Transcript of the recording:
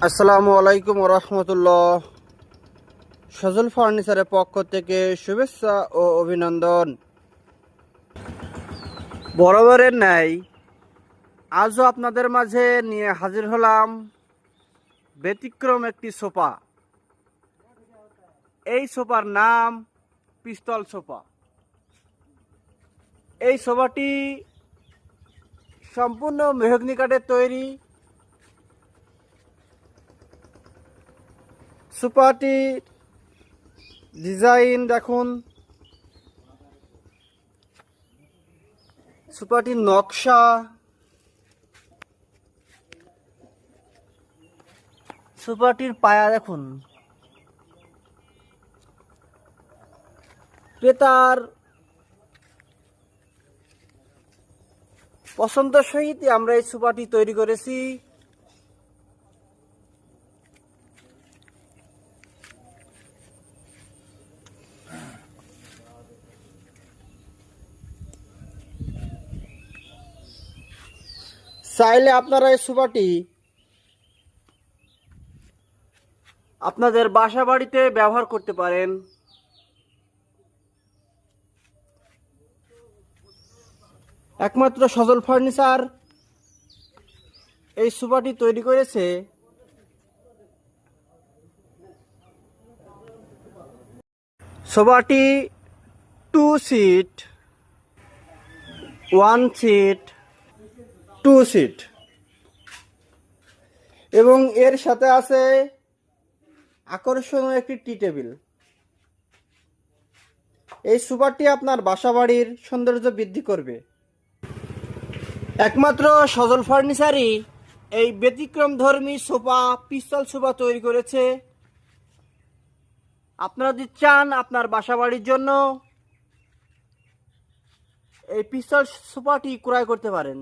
আসসালামু আলাইকুম রহমতুল্লাহ। সজল ফার্নিচারের পক্ষ থেকে শুভেচ্ছা ও অভিনন্দন। বরাবরের ন্যায় আজও আপনাদের মাঝে নিয়ে হাজির হলাম ব্যতিক্রম একটি সোফা। এই সোফার নাম পিস্তল সোফা। এই সোফাটি সম্পূর্ণ মেহগনি কাঠের তৈরি। সোফাটির ডিজাইন দেখুন, সোফাটির নকশা, সোফাটির পায়া দেখুন। ক্রেতার পছন্দ সহিত আমরা এই সোফাটি তৈরি করেছি। চাইলে আপনারা এই সোফাটি আপনাদের বাসা বাড়িতে ব্যবহার করতে পারেন। একমাত্র সজল ফার্নিচার এই সোফাটি তৈরি করেছে। সোফাটি 2 সিট, 1 সিট, 2 সিট এবং এর সাথে আছে আকর্ষণীয় একটি টি টেবিল। এই সোফাটি আপনার বাসাবাড়ির সৌন্দর্য বৃদ্ধি করবে। একমাত্র সজল ফার্নিচারই এই ব্যতিক্রমধর্মী সোফা, পিস্তল সোফা তৈরি করেছে। আপনারা যদি চান আপনার বাসাবাড়ির জন্য এই পিস্তল সোফাটি ক্রয় করতে পারেন।